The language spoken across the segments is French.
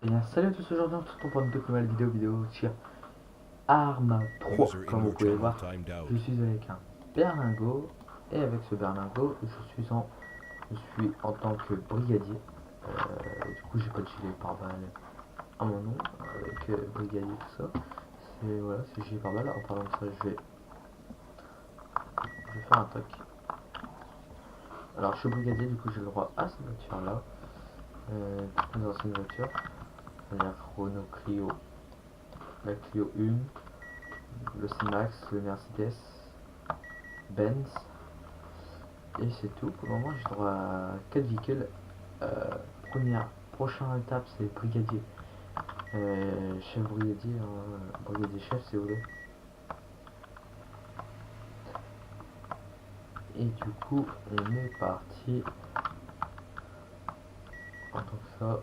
Et bien, salut à tous, aujourd'hui on se retrouve pour une toute nouvelle vidéo sur Arma 3. Comme vous pouvez voir, je suis avec un berlingot, et avec ce berlingot, je suis en tant que brigadier. Du coup, j'ai pas de gilet pare-balles à mon nom, avec brigadier tout ça. C'est voilà, c'est gilet pare-balles. En parlant de ça, je vais faire un toc. Alors, je suis brigadier, du coup, j'ai le droit à cette voiture-là. Toutes mes anciennes voitures, la Renault Clio, la Clio 1, le C-Max, le Mercedes, Benz, et c'est tout. Pour le moment, j'ai droit à 4 véhicules. Prochaine étape, c'est brigadier. Chef brigadier, brigadier chef, si vous voulez. Et du coup, on est parti en tant que ça.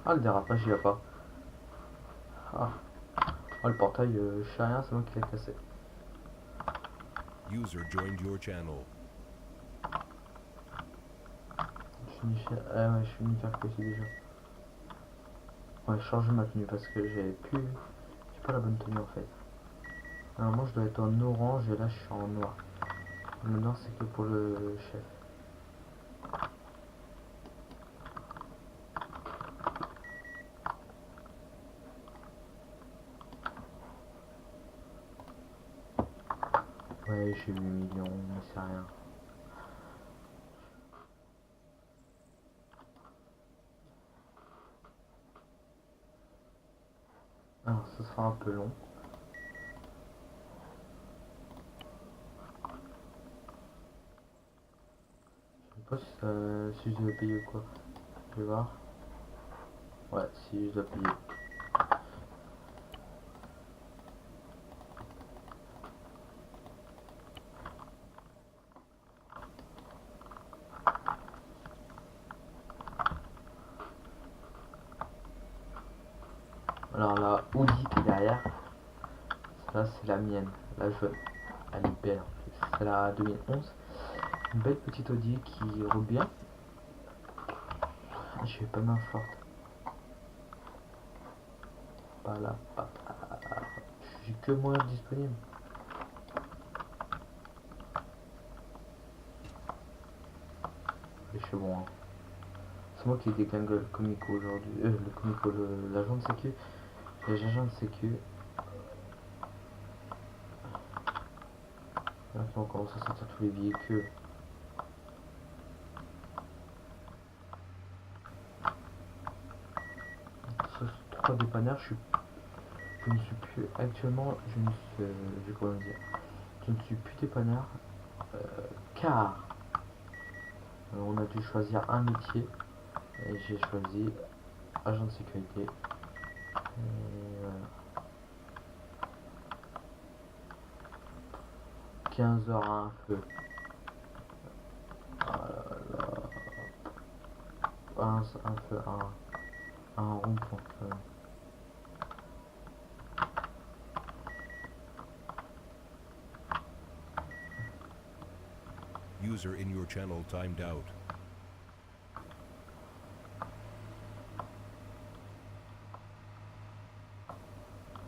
Ah, le dérapage, il n'y a pas. Ah, oh, le portail, je sais rien, c'est moi qui l'ai cassé. User joined your channel. Ouais, je suis ni faire que ici déjà. Ouais, changer ma tenue parce que j'ai pas la bonne tenue en fait. Normalement, je dois être en orange et là, je suis en noir. Le noir, c'est que pour le chef. Ouais, j'ai 8 millions, mais c'est rien. Alors, ce sera un peu long. Je sais pas si je dois payer ou quoi. Je vais voir. Ouais, si je dois payer. Alors, la Audi qui est derrière, ça c'est la mienne, la jaune. Elle est belle en plus. C'est la 2011. Une belle petite Audi qui roule bien. Je vais pas main forte. Pas là, pas là. J'ai que moi disponible. Et je suis bon. Hein. C'est moi qui déglingue le comico aujourd'hui. Le comico, l'agent de sécu. Les agents de sécu. Maintenant on commence à sortir tous les véhicules. Sur 3 dépanneurs, je ne suis plus actuellement, comment dire, je ne suis plus dépanneur car on a dû choisir un métier et j'ai choisi agent de sécurité. Et voilà. 15 heures à un feu. Un feu, un rond-point. User in your channel timed out.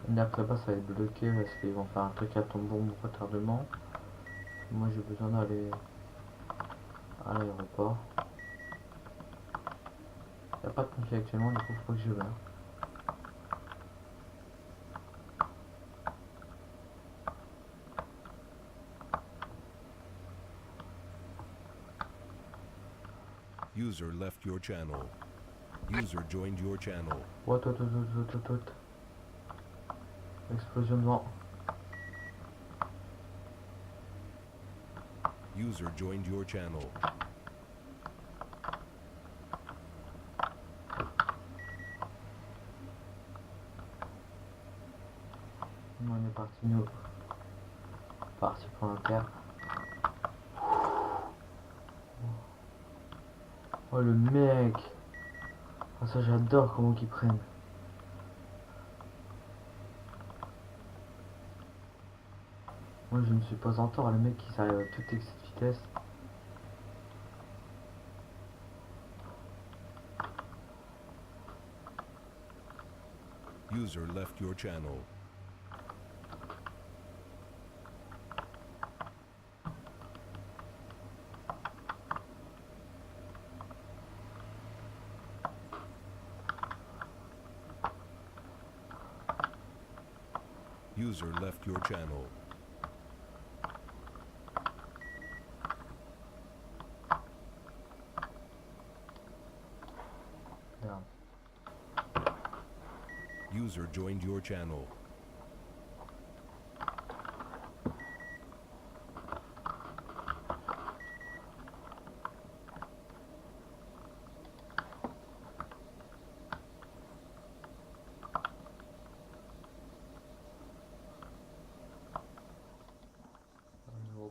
Là-bas ça va être bloqué parce qu'ils vont faire un truc à ton bon retardement. Moi j'ai besoin d'aller à l'aéroport. Il n'y a pas de pompier actuellement, du coup faut que je vienne. User left your channel. User joined your channel. What. Explosion de vent. User joined your channel. On est parti nous. Parti pour l'Inter. Oh le mec. Oh, ça j'adore comment qu'ils prennent. Moi je ne suis pas en tort, les mecs qui arrivent à toute cette vitesse. User left your channel. User left your channel. Merde. User joined your channel.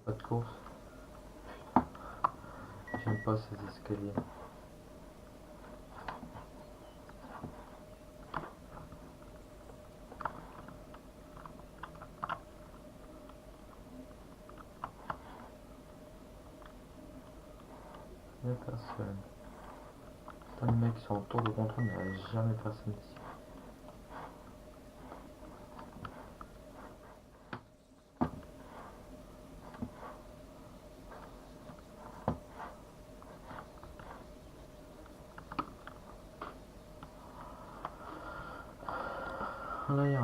Pas de course. J'aime pas ces escaliers. Il n'y a personne. Putain, les mecs qui sont autour de contrôle, mais il n'y a jamais personne ici. Là, il y a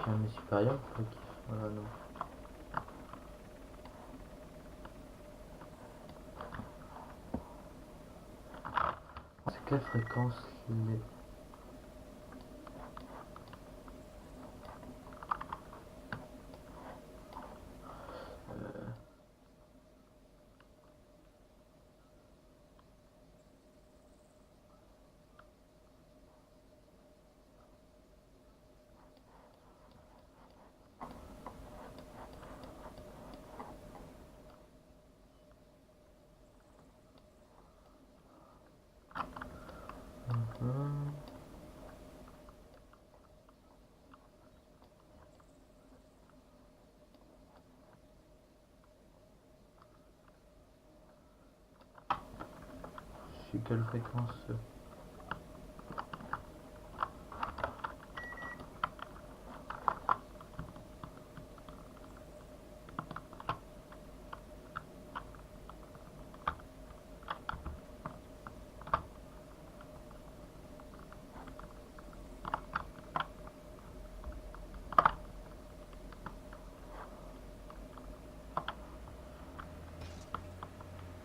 un supérieur. Voilà, non. C'est quelle fréquence les... C'est quelle fréquence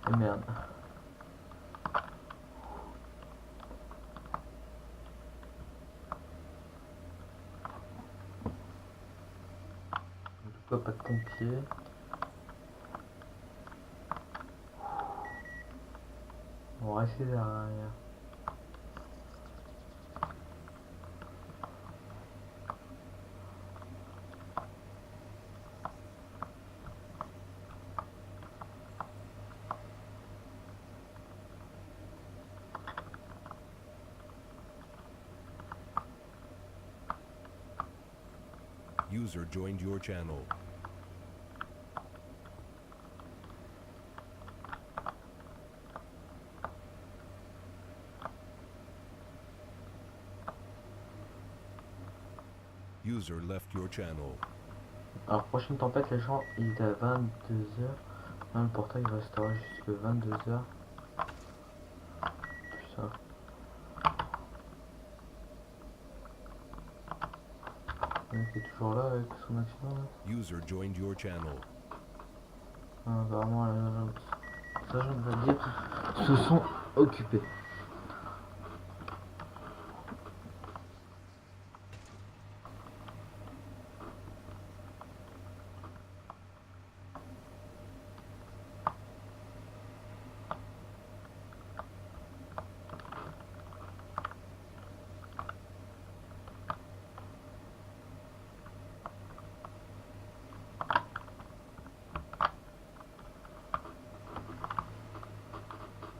et merde. Pourquoi pas de pompiers? On va rester derrière. User joined your channel. User left your channel. Alors, prochaine tempête, les gens, il est à 22 heures. Le portail restera jusque 22 heures. Putain. Le mec est toujours là avec son accident là. User joined your channel. Ah, apparemment, ça je vais dire, se sont occupés.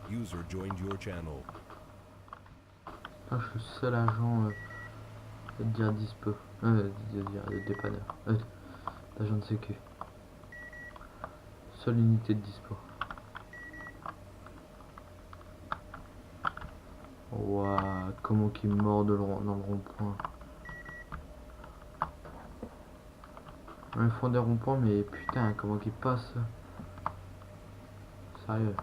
User joined your channel. Ah, je suis le seul agent, dire dispo. de dépanneur. D'agent de sécu. Seule unité de dispo. Waouh, comment qu'il mord dans le rond-point. Ils font des ronds-points, mais putain, comment qu'ils passent. Sérieux.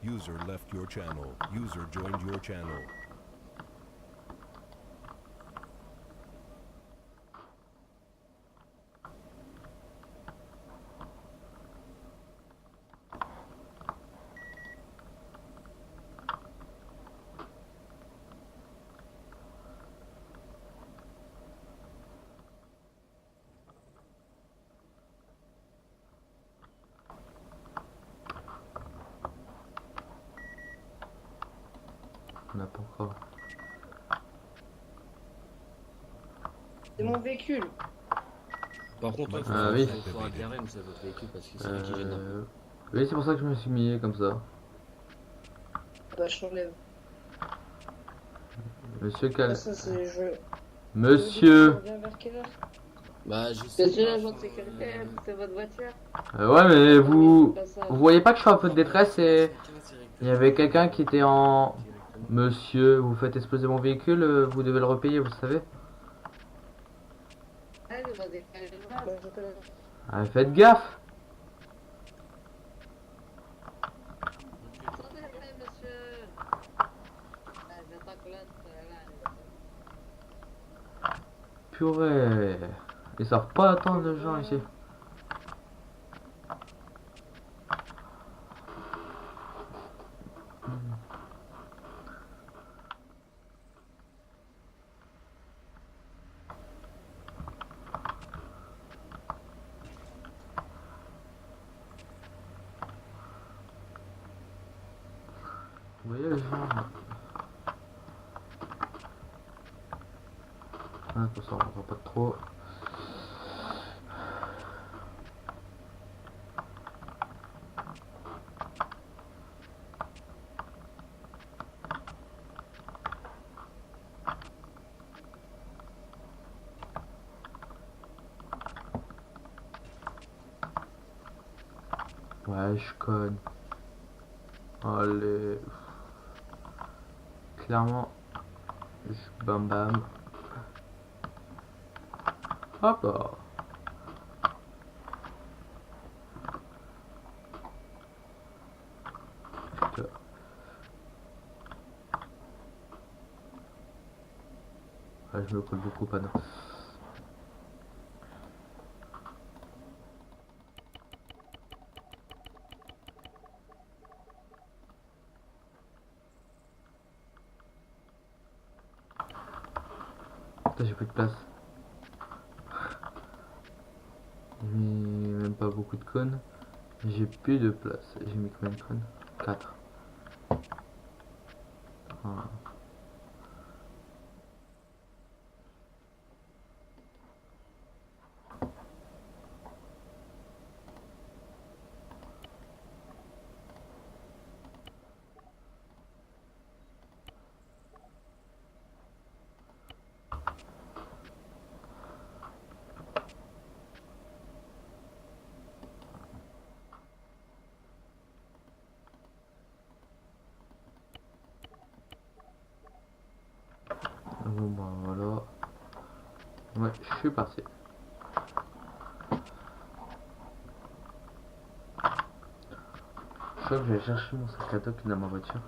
User left your channel. User joined your channel. On n'a pas encore. C'est mon véhicule. Par contre, Ah oui. il faut éclairer votre véhicule parce que c'est lui qui gêne un peu. Oui, c'est pour ça que je me suis mis comme ça. Bah, je t'enlève. Monsieur Cal. Ça, c'est je. Monsieur. On vient vers quelle heure? Bah, je sais Monsieur pas, l'agent de sécurité, c'est votre voiture. Ouais, mais vous. Pas ça. Vous voyez pas que je suis un peu de détresse et. Il y avait quelqu'un qui était en. Monsieur, vous faites exploser mon véhicule, vous devez le repayer, vous savez. Ah, il va décaler le bras. Bah, je te laisse. Ah, faites gaffe. Attendez, monsieur. Ah, j'attends que l'autre, là. Purée. Ils savent pas attendre les gens ici. Vous voyez les gens là. Ah, pour ça on voit pas trop. Ouais, je conne. Allez. Clairement. Je bam bam. Hop là. Putain. Ouais, je me colle beaucoup, pas non. Putain, j'ai plus de place. J'ai mis même pas beaucoup de cônes. J'ai plus de place. J'ai mis combien de cônes? 4. Bon bah voilà. Ouais, je suis parti. Je crois que je vais chercher mon sac à dos qui est dans ma voiture.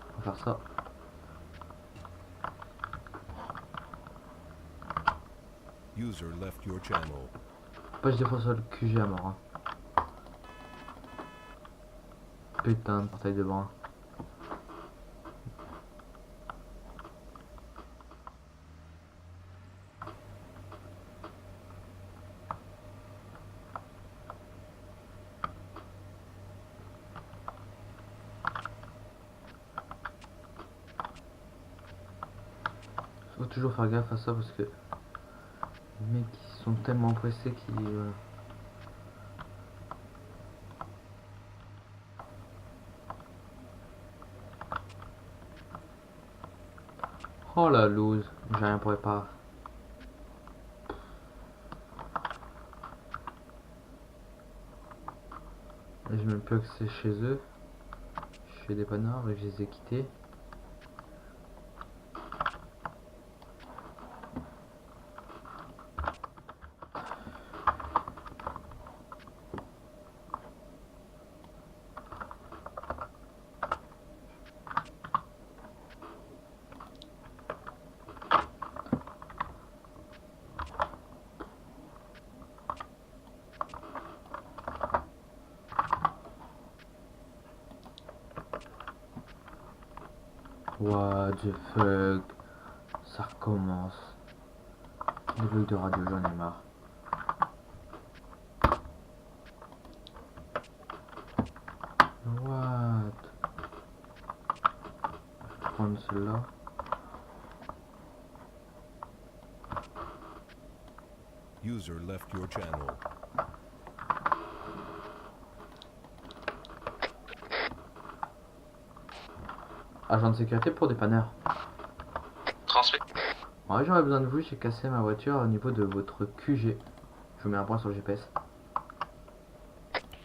On va faire ça. User left your channel. Pas je défonce le QG à mort. Hein. Putain de portail de bras. toujours faire gaffe à ça parce que les mecs ils sont tellement pressés qu'ils... Oh la loose, j'ai rien préparé. Et j'ai même plus accès chez eux. Chez des dépanneurs et je les ai quittés. What the fuck. Ça recommence. Les bugs de radio, j'en ai marre. What? Je vais prendre celle-là. User left your channel. Agent de sécurité pour dépanneur. Transmet. Ouais, j'aurais besoin de vous, j'ai cassé ma voiture au niveau de votre QG. Je vous mets un point sur le GPS.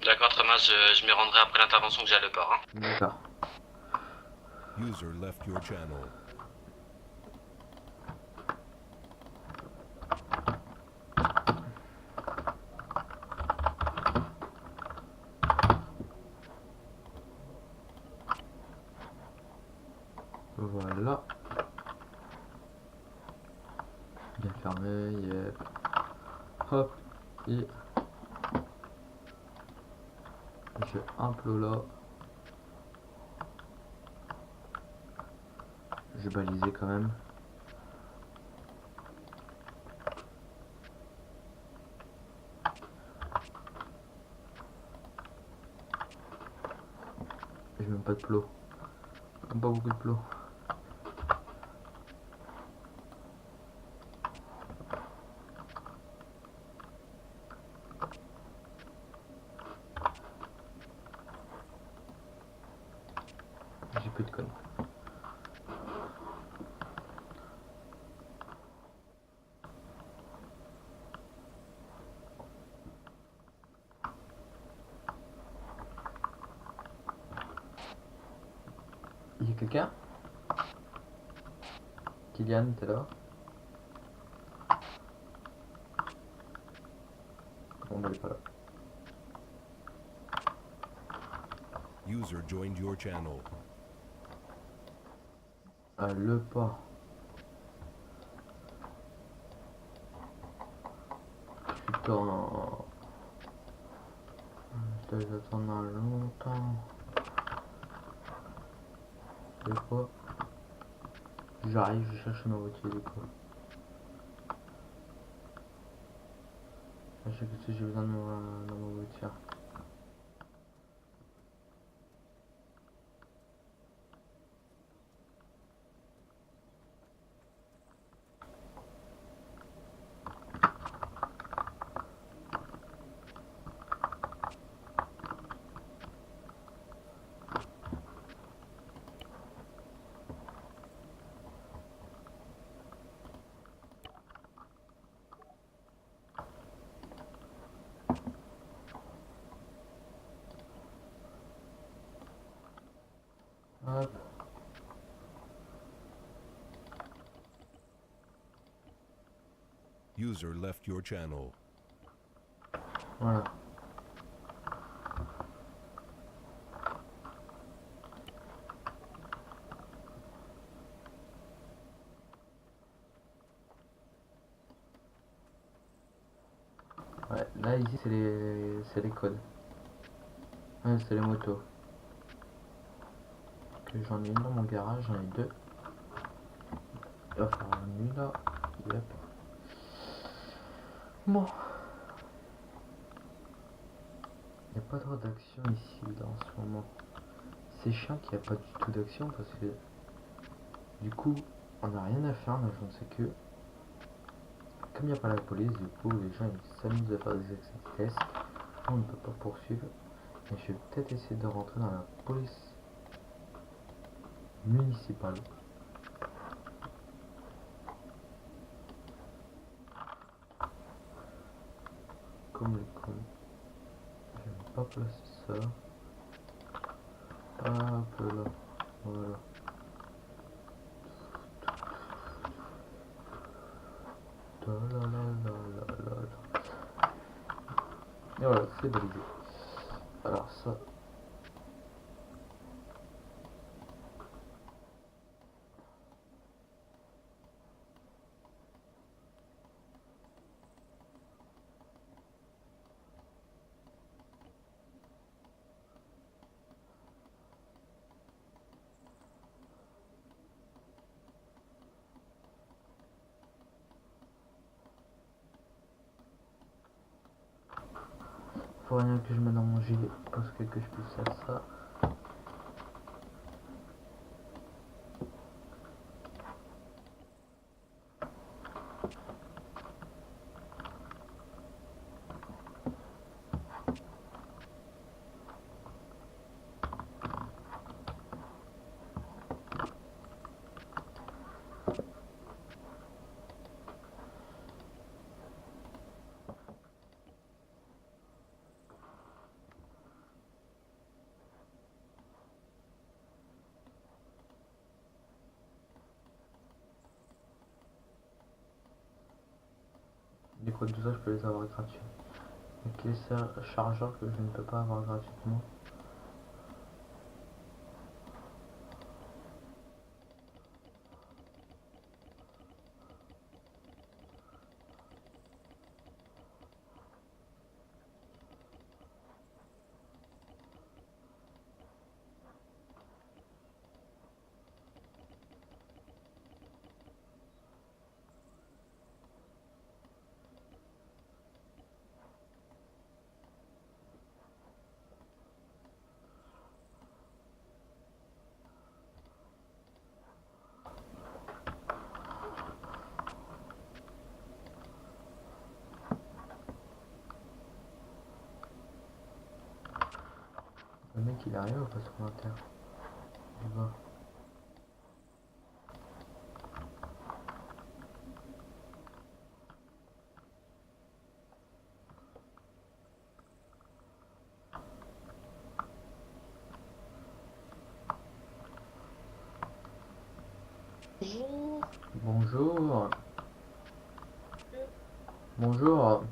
D'accord, très bien, je m'y rendrai après l'intervention que j'ai à le port. Hein. D'accord. User left your channel. Voilà. Bien fermé, yep. Hop, et j'ai un plot là. Je vais baliser quand même. J'ai même pas de plot. Même pas beaucoup de plot. J'ai plus de connes. Il y a quelqu'un? Kylian, t'es là? Bon, bah, il est pas là. User joined your channel. Ah, le pas. Putain. Je dois attendre longtemps. Des fois, j'arrive, je cherche ma voiture du coup. Je sais que j'ai besoin de ma voiture. Hop. User left your channel. Voilà. Ouais, là ici c'est les codes. Ouais, c'est les motos. Que j'en ai une dans mon garage, j'en ai deux. Il va falloir une là. Yep. Bon. Il n'y a pas trop d'action ici là, en ce moment. C'est chiant qu'il n'y a pas du tout d'action parce que du coup On n'a rien à faire, on a je ne sais que. Comme il n'y a pas la police, du coup, les gens ils s'amusent à faire des accès de tests. On ne peut pas poursuivre. Et je vais peut-être essayer de rentrer dans la police municipale. Comme les cons. Je vais pas placer ça. Hop là. Voilà. Et voilà, c'est validé. Alors ça. Faut rien que je mette dans mon gilet parce que je puisse faire ça. Les codes d'usage, je peux les avoir gratuits. Donc les chargeurs que je ne peux pas avoir gratuitement. Le mec il arrive ou pas sur l'inter? Je vois. Bonjour. Bonjour. Bonjour.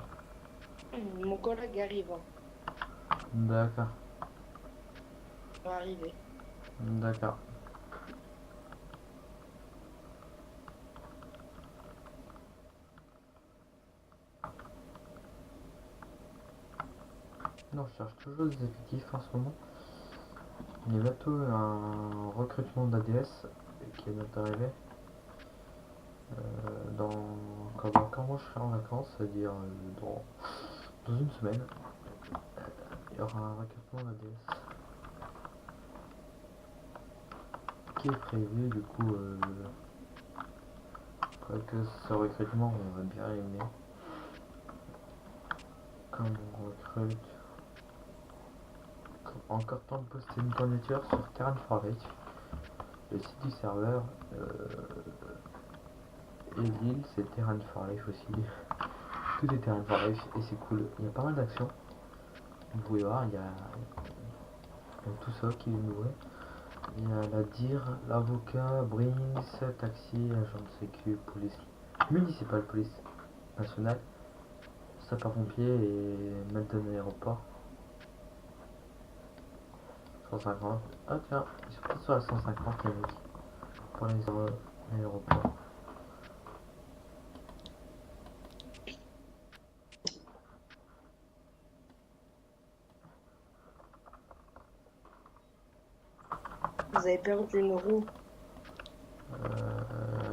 Mon collègue arrive. D'accord. Il va arriver. D'accord. Non, je cherche toujours des effectifs en ce moment. Il y a bientôt un recrutement d'ADS qui est bientôt arrivé. Quand moi je serai en vacances, c'est-à-dire dans une semaine, il y aura un recrutement d'ADS qui est prévu. Du coup, que ce recrutement, on va bien aimer. Comme on recrute. Encore temps de poster une candidature sur Terran for Life, le site du serveur. Et l'île, c'est Terran for Life aussi. Tout est Terran for Life et c'est cool. Il y a pas mal d'actions. Vous pouvez voir, il y a tout ça qui est nouveau. Il y a la DIR, l'avocat, Brings, taxi, agent de sécu, police municipale, police nationale, sapeur-pompier et maître de l'aéroport. 150. Ah tiens, ils sont peut-être sur la 150 les mecs. Pour l'aéroport. Vous avez perdu une roue.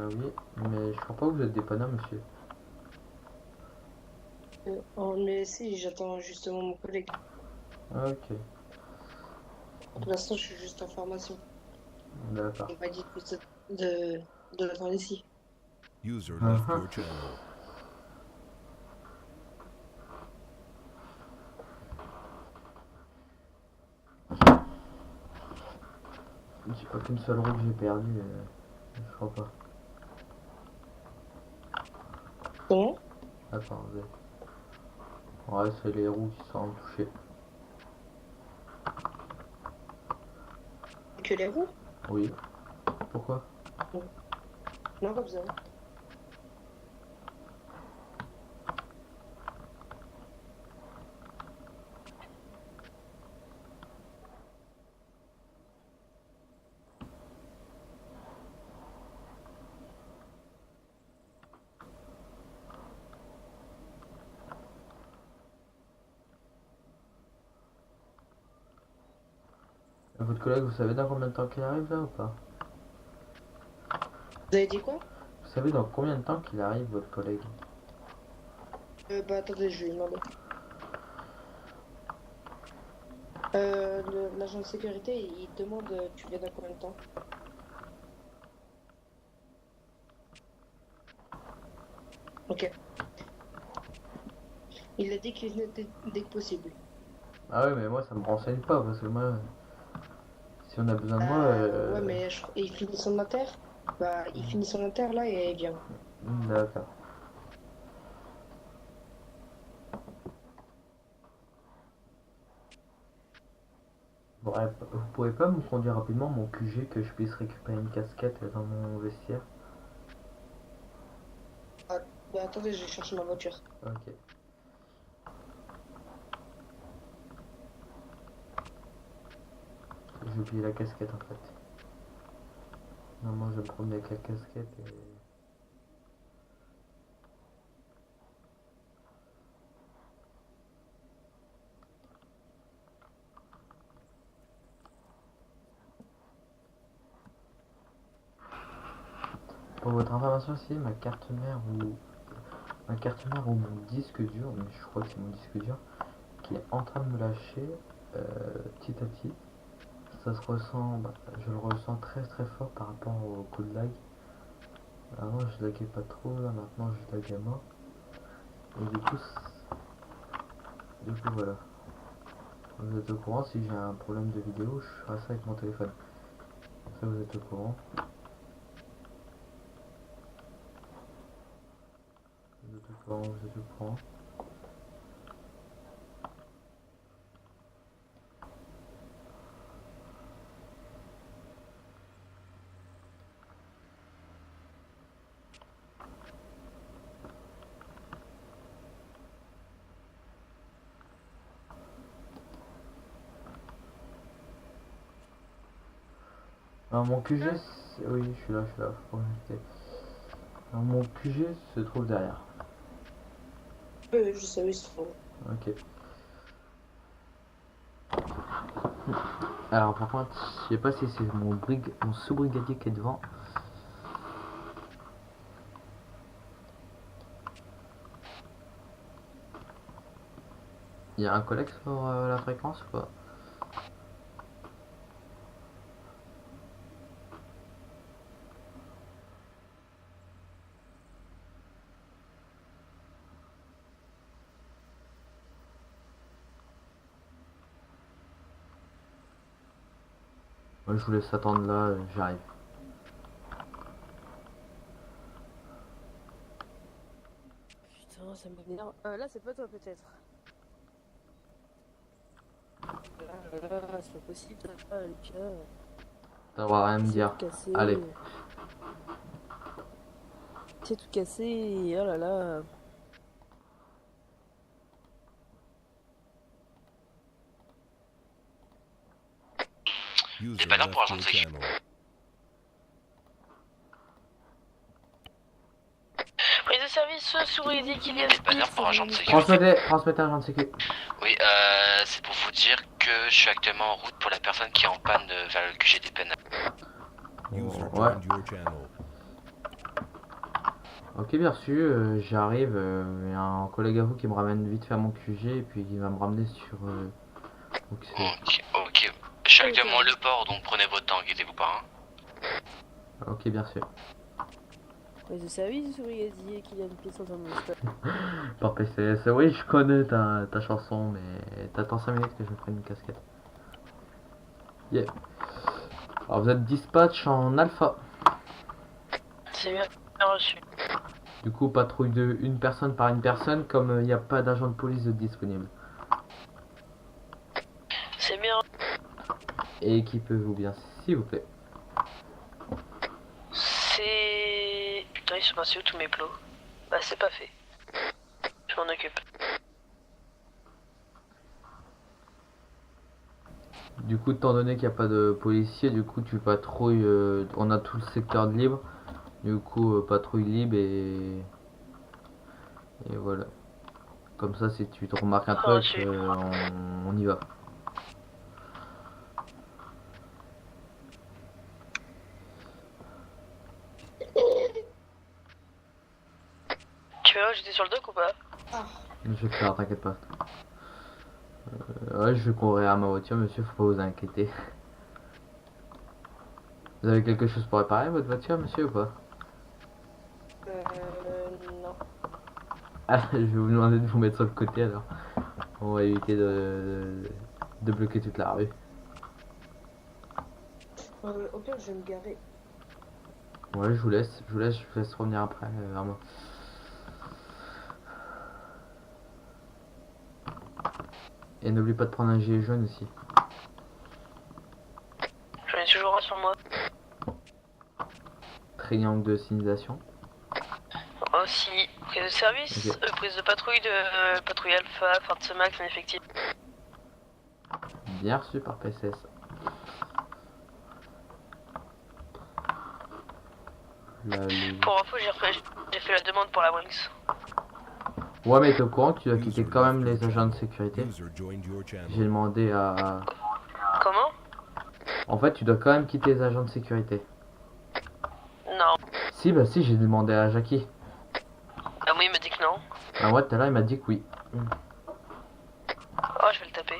Oui, mais je crois pas que vous êtes dépanneur, monsieur. Oh, mais si, j'attends justement mon collègue. Ah, ok, Pour l'instant, je suis juste en formation. d'accord. Il m'a dit de de la fin ici. User left your channel. J'ai pas qu'une seule roue que j'ai perdue, je crois pas. Comment? Attendez. Ouais, c'est les roues qui sont touchées. Que les roues? Oui. Pourquoi? Non, comme ça. Votre collègue, vous savez dans combien de temps qu'il arrive là ou pas? Vous avez dit quoi? Vous savez dans combien de temps qu'il arrive, votre collègue? Bah attendez, je vais lui demander. L'agent de sécurité, il demande tu viens dans combien de temps? Ok. Il a dit qu'il venait dès que possible. Ah oui, mais moi ça me renseigne pas parce que moi, si on a besoin de moi, Ouais, mais il finit son inter. Bah, il finit son inter là et il vient. D'accord. Bref, vous pouvez pas me conduire rapidement mon QG que je puisse récupérer une casquette dans mon vestiaire? Ah, bah attendez, je vais chercher ma voiture. Ok. J'ai oublié la casquette en fait. Non, je vais me promener avec la casquette et... Pour votre information, c'est ma carte mère ou mon disque dur, mais je crois que c'est mon disque dur, qui est en train de me lâcher petit à petit. Ça se ressent, je le ressens très fort par rapport au coup de lag. Avant je laguais pas trop, là maintenant je lag à mort. Et du coup voilà. Vous êtes au courant, si j'ai un problème de vidéo, je ferai ça avec mon téléphone. Ça vous êtes au courant. Vous êtes au courant, vous êtes au courant. Alors mon QG, oui je suis là, faut pas m'inquiéter. Alors mon QG se trouve derrière. Oui, je sais où ils se trouvent. Ok. Alors par contre, je sais pas si c'est mon sous-brigadier qui est devant. Il y a un collègue sur la fréquence ou pas? Moi je vous laisse attendre là, j'arrive. Putain, ça m'énerve. Là, c'est pas toi, peut-être. Là, c'est pas possible. Là, Lucas. T'as droit à rien me C'est dire. tout cassé. Allez. C'est tout cassé. Et oh là là. User pas là pour left agent your de sécu. channel. Prise de service sur les Kylian Il est pas là pour agent de sécurité. Transmettez agent de sécu. Oui, c'est pour vous dire que je suis actuellement en route pour la personne qui est en panne vers le QG des peines. User Ouais. joined your channel. Ok, bien reçu, j'arrive. Il y a un collègue à vous qui me ramène vite faire mon QG et puis il va me ramener sur... donc c'est- Ok. Je suis actuellement le port, donc prenez votre temps, inquiétez-vous pas. Hein. ok, bien reçu. Police de service ou brigadier qui a une pièce dans mon stock? Par PCS, oui, je connais ta chanson, mais t'attends 5 minutes que je me prenne une casquette. Yeah. Alors vous êtes dispatch en alpha. C'est bien reçu. Du coup, patrouille de une personne par une personne, comme il n'y a pas d'agent de police disponible. C'est bien. Et équipez-vous bien, s'il vous plaît. C'est... Putain, ils sont passés où tous mes plots? Bah, c'est pas fait. Je m'en occupe. Du coup, étant donné qu'il n'y a pas de policiers, du coup, tu patrouilles. On a tout le secteur de libre. Du coup, patrouille libre et voilà. Comme ça, si tu te remarques un truc, Reçu. on y va. Tu veux voir, j'étais sur le dock ou pas? Ah, Je vais le faire, t'inquiète pas. Ouais, je vais courir à ma voiture, monsieur, faut pas vous inquiéter. Vous avez quelque chose pour réparer votre voiture, monsieur, ou pas? non. Ah, je vais vous demander de vous mettre sur le côté alors. On va éviter de bloquer toute la rue. Au pire, je vais me garer. Ouais, je vous laisse revenir après vers moi. Et n'oublie pas de prendre un gilet jaune aussi. J'en ai toujours un sur moi. Triangle de signalisation. Aussi, prise de service, Ok. prise de patrouille patrouille alpha, fin de ce max en effectif. Bien reçu par PCS. Là, Pour info, j'ai fait la demande pour la Brinks. Ouais, mais t'es au courant que tu dois quitter User quand même left les your agents de channel. sécurité. User joined your channel. J'ai demandé à... Comment? En fait, tu dois quand même quitter les agents de sécurité. Non. Si, bah si, j'ai demandé à Jackie. Ah oui, il m'a dit que non. Ah ouais, tout à l'heure, il m'a dit que oui. Oh, je vais le taper.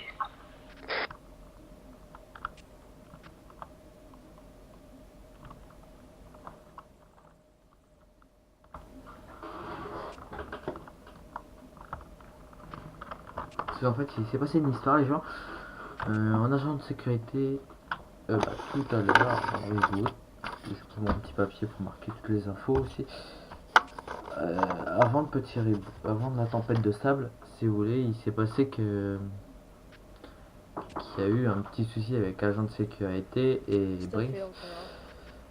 Parce qu'en fait, il s'est passé une histoire, les gens. En agent de sécurité, tout à l'heure, en réseau. Je prends mon petit papier pour marquer toutes les infos aussi. Avant le petit avant la tempête de sable, si vous voulez, il s'est passé qu'il y a eu un petit souci avec agent de sécurité et Brinks.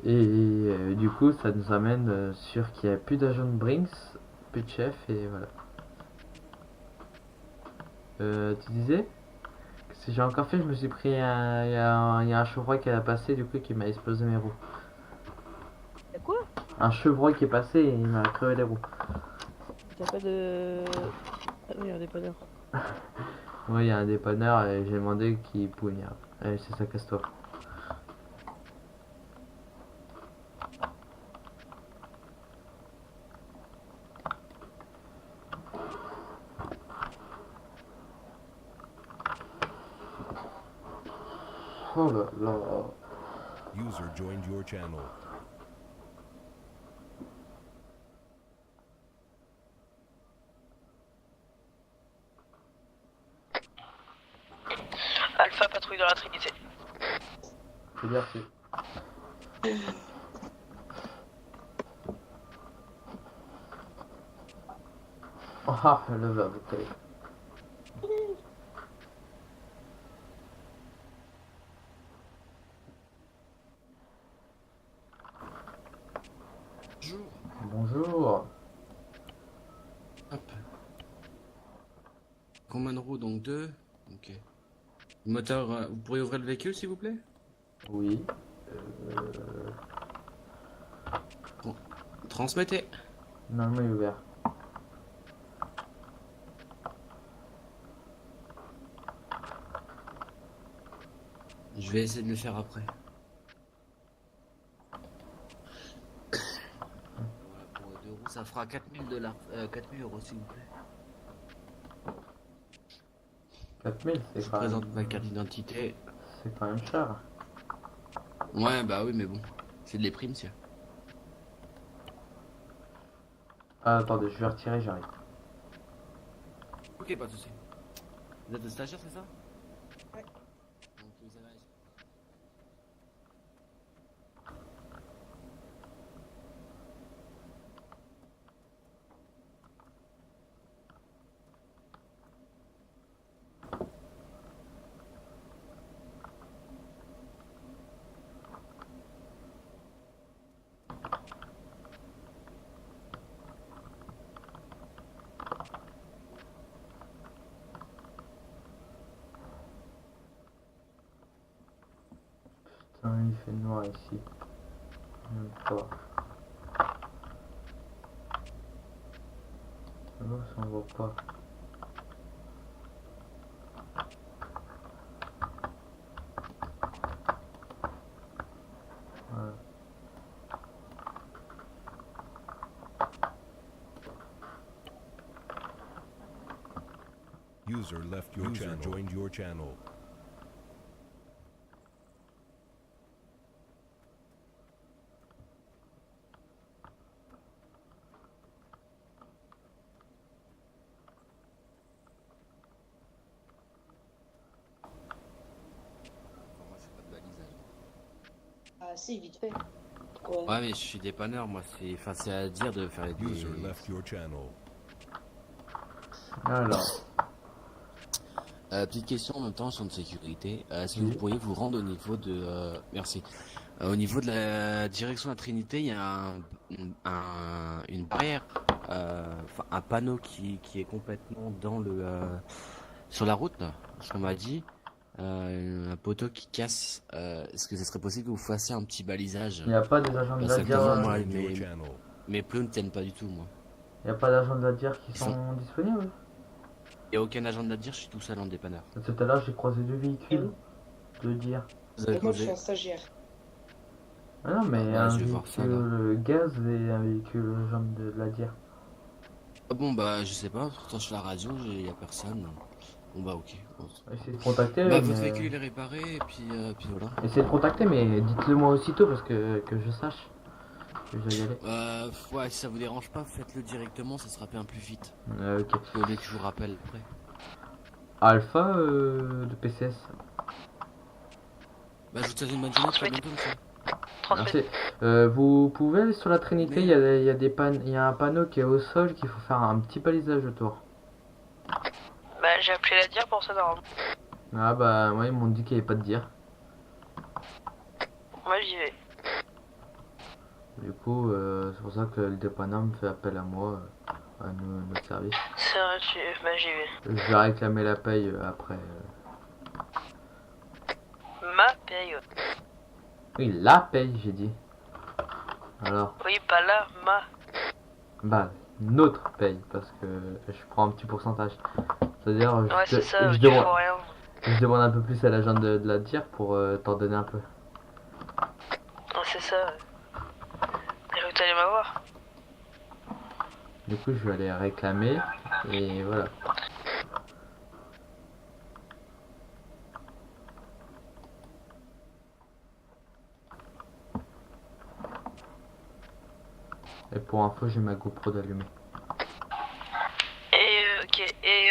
Et du coup, ça nous amène sur qu'il n'y a plus d'agent de Brinks, plus de chef, et voilà. Tu disais? Ce que j'ai encore fait, je me suis pris il y a un chevreuil qui a passé, du coup, qui m'a explosé mes roues. Y'a quoi? Un chevreuil qui est passé et il m'a crevé les roues. T'as pas de... Ah oui, un dépanneur. Ouais, il y a un dépanneur et j'ai demandé qu'il pouvait venir. Allez, c'est ça, casse-toi. Oh là là. User joined your channel. Alpha patrouille dans la Trinité. C'est bien reçu. Ah, le verbe de télé. Bonjour. Bonjour. Hop. Combien de roues? Donc 2. Ok. Le moteur, vous pourriez ouvrir le véhicule s'il vous plaît? Oui. Transmettez. Normalement, il est ouvert. Je vais essayer de le faire après. Voilà, pour 2 roues, ça fera 4000 $, 4000 € s'il vous plaît. 4000, Je c'est quand présente même... ma carte d'identité. C'est quand même cher. Ouais, bah oui, mais bon. C'est de les primes, tiens. Ah, attendez, je vais retirer, j'arrive. Ok, pas de soucis. Vous êtes le stagiaire, c'est ça? Ouais. Donc vous avez... Putain, il fait noir ici. Même pas. Là, ça on voit pas. Voilà. User left your channel. Joined your channel. Moi, je fais pas de balisage. Ah, si, vite fait. Ouais. Ouais, mais je suis dépanneur, moi. C'est à dire de faire les User left your channel. Alors, Petite question en même temps, champ de sécurité. Est-ce que Oui. vous pourriez vous rendre au niveau de... merci. Au niveau de la direction de la Trinité, il y a une barrière, enfin, un panneau qui est complètement dans le sur la route, là, ce qu'on m'a dit. Un poteau qui casse. Est-ce que ce serait possible que vous fassiez un petit balisage? il n'y a pas des agents de Parce la que comment, DIR. moi, Joined your channel. mes pneus ne tiennent pas du tout, moi. Il n'y a pas d'agents de la DIR qui Ils sont disponibles. Il n'y a aucun agent de la dire, je suis tout seul en dépanneur. Tout à l'heure, j'ai croisé deux véhicules de DIR. Vous avez Et moi, je posé... suis un stagiaire. Ah non, mais Ah, un je vais voir ça, véhicule gaz et un véhicule agent de la DIR. Ah bon, bah, je sais pas, pourtant sur la radio, il y a personne. Bon, bah, ok. Bon. Essayez de contacter. Bah, mais... votre véhicule est réparé, et puis voilà. Essayez de contacter, mais dites-le moi aussitôt parce que je sache que je dois y aller. Ouais, si ça vous dérange pas, faites-le directement, ça sera bien plus vite. Ok. Au lieu que je vous rappelle après. Alpha de PCS. Bah, je vous souhaite une bonne journée, très bientôt, monsieur. Transmettez. Merci. Vous pouvez aller sur la Trinité, il y a il y a un panneau qui est au sol qu'il faut faire un petit balisage autour. Bah, j'ai appelé la dire pour ça, normalement. Ah bah, moi ils m'ont dit qu'il n'y avait pas de dire. Moi, j'y vais. Du coup, c'est pour ça que le dépanneur me fait appel à moi, à notre service. C'est vrai, bah, j'y vais. Je vais réclamer la paye après. Ma paye. Oui, la paye, j'ai dit. Alors, Oui, pas là, ma. bah, notre paye, parce que je prends un petit pourcentage. C'est-à-dire, Ouais, c'est ça, je il demande, faut rien. je demande un peu plus à l'agent de la DIR pour t'en donner un peu. Ouais, c'est ça. Et vous allez m'avoir. Du coup, je vais aller réclamer, et voilà. Et pour info, j'ai ma GoPro d'allumée. Et, ok. Et,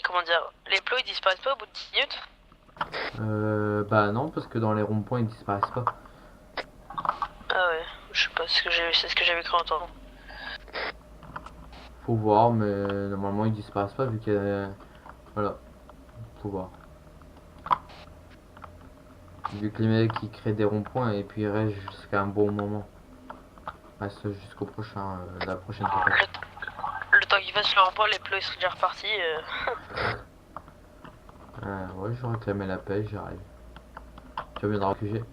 comment dire, les plots ils disparaissent pas au bout de 10 minutes? Bah non, parce que dans les ronds-points, ils disparaissent pas. Ah ouais, je sais pas, c'est ce que j'avais cru entendre. Faut voir, mais normalement, ils disparaissent pas vu qu'il y a... Voilà. Faut voir. Vu que les mecs, ils créent des ronds-points et puis ils restent jusqu'à un bon moment. Reste jusqu'au prochain, la prochaine tentative. Le temps qu'ils fassent leur emploi, les plots ils sont déjà repartis. Ouais, je vais réclamer la paix, j'arrive. Tu reviendras au QG.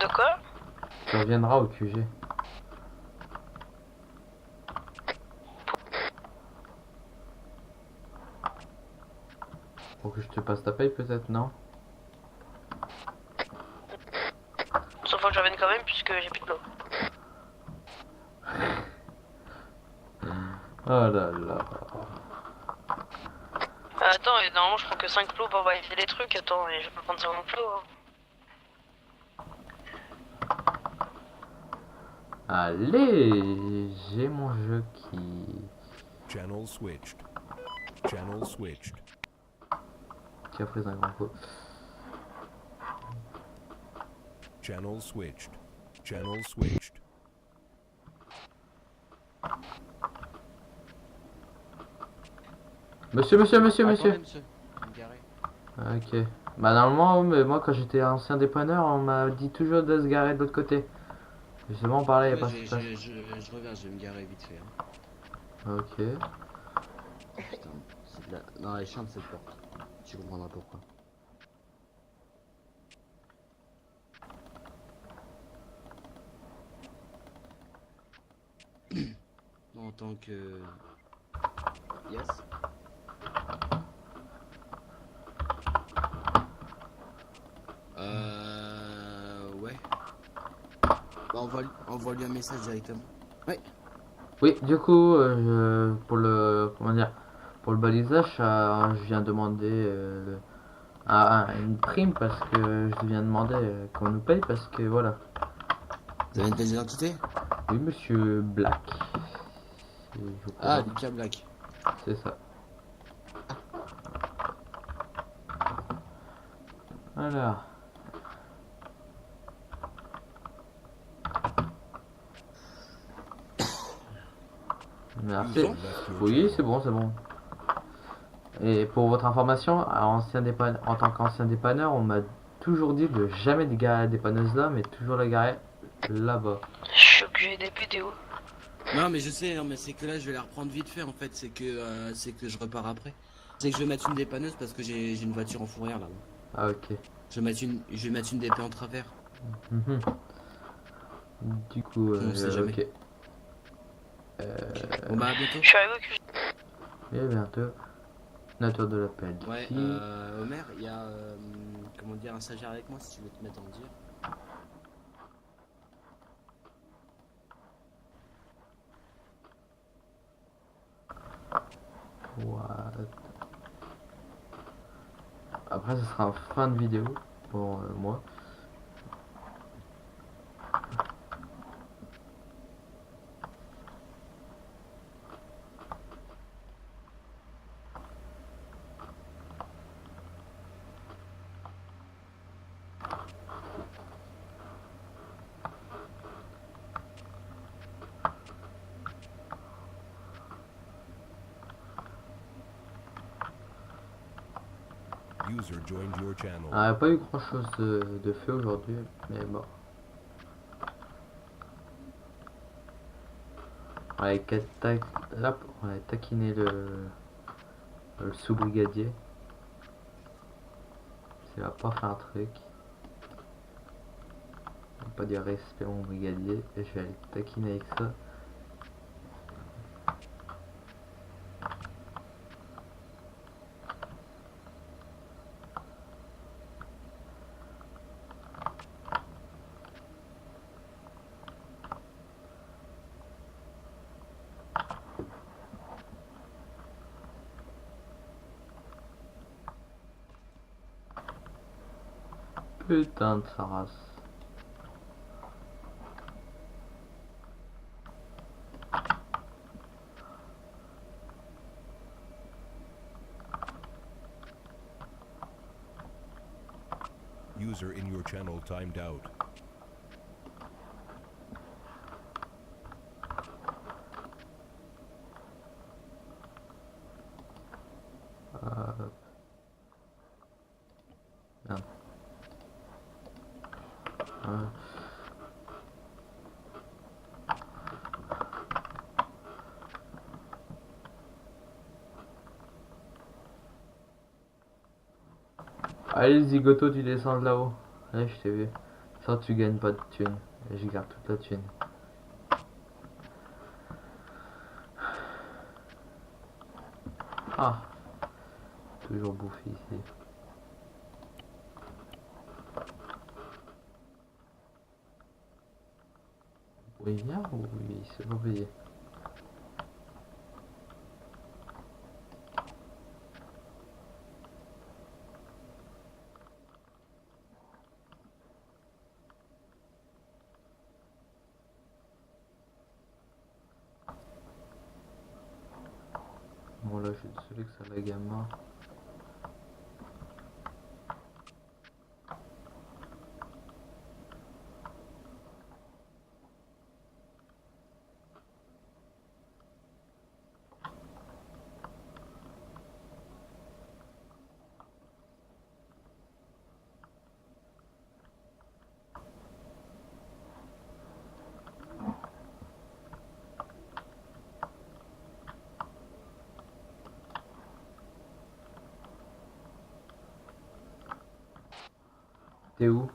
De quoi? Tu reviendras au QG. Pour que je te passe ta paye peut-être, non? Sauf faut que je revienne quand même puisque j'ai plus de plots. Oh là là. Attends, et normalement je prends que 5 plots pour valider les trucs. Attends, mais je peux prendre 50 plots. Hein. Allez, j'ai mon jeu Channel switched. Channel switched. qui a pris un grand coup. Channel switched. Channel switched. Monsieur, monsieur, monsieur, monsieur. Attendez, monsieur. Vous me garez. Ok. Bah normalement, mais moi quand j'étais ancien dépanneur, on m'a dit toujours de se garer de l'autre côté. Justement, par là, il n'y a Ouais, pas de place. je reviens, je vais me garer vite fait. Hein. Ok. Putain, c'est de la... Non, elle est chiante cette porte. Tu comprendras pourquoi. En tant que... Yes. Ouais. Bah, envoie-lui un message directement. Ouais. Oui, du coup, pour le, comment dire, pour le balisage, je viens demander une prime parce que je viens demander qu'on nous paye parce que voilà. Vous avez une pièce d'identité? Oui, monsieur Black. Je vous Ah, présente. Lucas Black. C'est ça. Alors. Merci. User left your Oui, channel. c'est bon, c'est bon. Et pour votre information, en tant qu'ancien dépanneur, on m'a toujours dit de jamais de garer la dépanneuse là, mais toujours la garer là-bas. Je suis obligé des vidéos. Non, mais je sais, non, mais c'est que là, je vais la reprendre vite fait, en fait. C'est que je repars après. C'est que je vais mettre une dépanneuse parce que j'ai une voiture en fourrière, là. Ah, ok. Je vais mettre une DP en travers. Mhm. Du coup, On sait jamais. ok. Bon, bah, à bientôt. Je suis arrivé au QG. Et bientôt. Nature de l'appel. Ouais, Ici. Omer, il y a, comment dire, un stagiaire avec moi si tu veux te mettre en dire. What? Après, ce sera en fin de vidéo pour moi. User joined your channel. Ah, il n'y a pas eu grand chose de fait aujourd'hui, mais bon. Là, on a taquiné le sous-brigadier. Il va pas faire un truc. On va pas dire respect mon brigadier. Et je vais aller taquiner avec ça. Putain de sa race. User in your channel timed out. Merde. Allez Zigoto, tu descends de là-haut. Allez, je t'ai vu. Ça, tu gagnes pas de thunes. Et je garde toute la thune. Ah. Toujours bouffé ici. Oui, bien ou oui, c'est pas payé. Bon là je suis désolé que ça lag à mort. T'es où?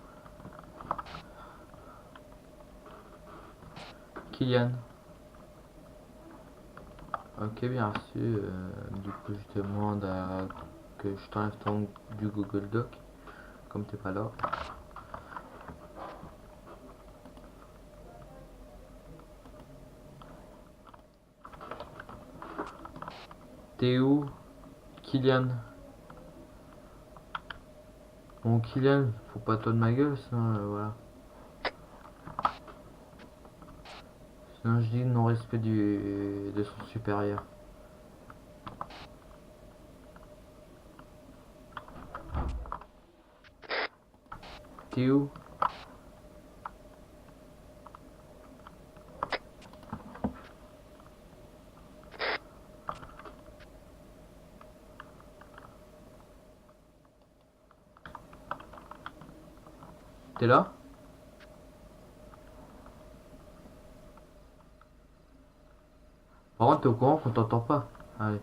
Kylian. Ok, bien reçu. Du coup, je demande que je t'enlève du Google Doc, comme t'es pas là. T'es où, Kylian? Bon, Kylian, faut pas toi de ma gueule, sinon, voilà. Sinon, je dis non-respect de son supérieur. T'es où? T'es là? Par contre, t'es au courant qu'on t'entend pas. Allez.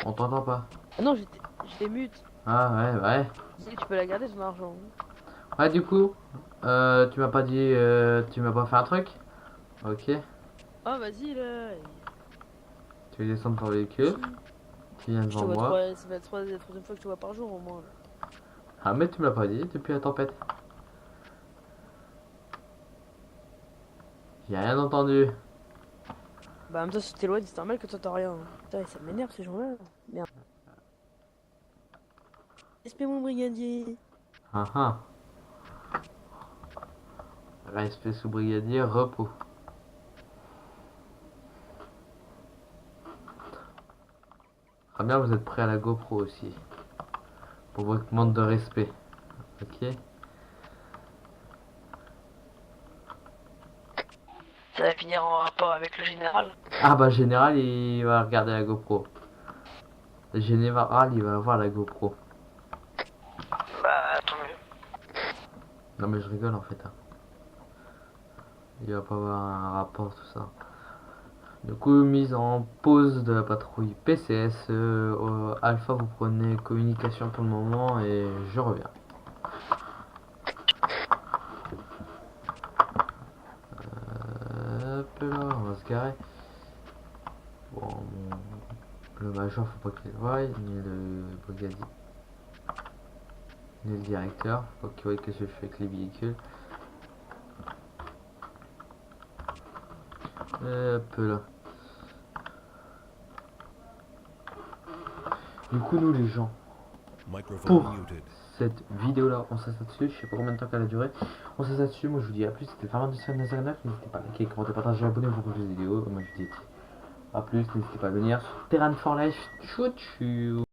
On t'entend pas. Ah non, j'étais mute. Ah ouais, ouais. Si, tu peux la garder ton argent. Ouais, du coup, tu m'as pas dit, tu m'as pas fait un truc? Ok. Ah, vas-y là. Tu veux descendre ton véhicule. Tu viens Je te devant vois moi. ça va être la troisième fois que je te vois par jour au moins. Là. Ah, mais tu me l'as pas dit depuis la tempête. J'ai rien entendu. Bah, en même temps, si t'es loin, c'est normal que toi t'as rien. Putain, ça m'énerve ces gens-là. Merde. Respect mon brigadier. Ah ah. Respect sous brigadier, repos. Très bien, vous êtes prêts à la GoPro aussi. Pour votre manque de respect. Ok. Ça va finir en rapport avec le général. Ah bah général il va regarder la GoPro. Le général il va voir la GoPro. Bah, tant mieux. Non mais je rigole en fait. Hein. Il va pas avoir un rapport tout ça. Du coup mise en pause de la patrouille PCS. Alpha vous prenez communication pour le moment et je reviens. Hop là, on va se garer. Bon, le major faut pas qu'il le voie, ni le brigadier. Ni le directeur, faut qu'il voie que je fais avec les véhicules. Hop là. Du coup nous les gens, Microphone pour muted. cette vidéo là, on s'assoit dessus, je sais pas combien de temps qu'elle a duré. On s'assoit dessus, moi je vous dis à plus, c'était vraiment du Sven Nazareth, n'hésitez pas à liker, commenter, partager, abonnez-vous pour plus de vidéos. Moi je vous dis à plus, n'hésitez pas à venir sur Terran for Life. Chou chou.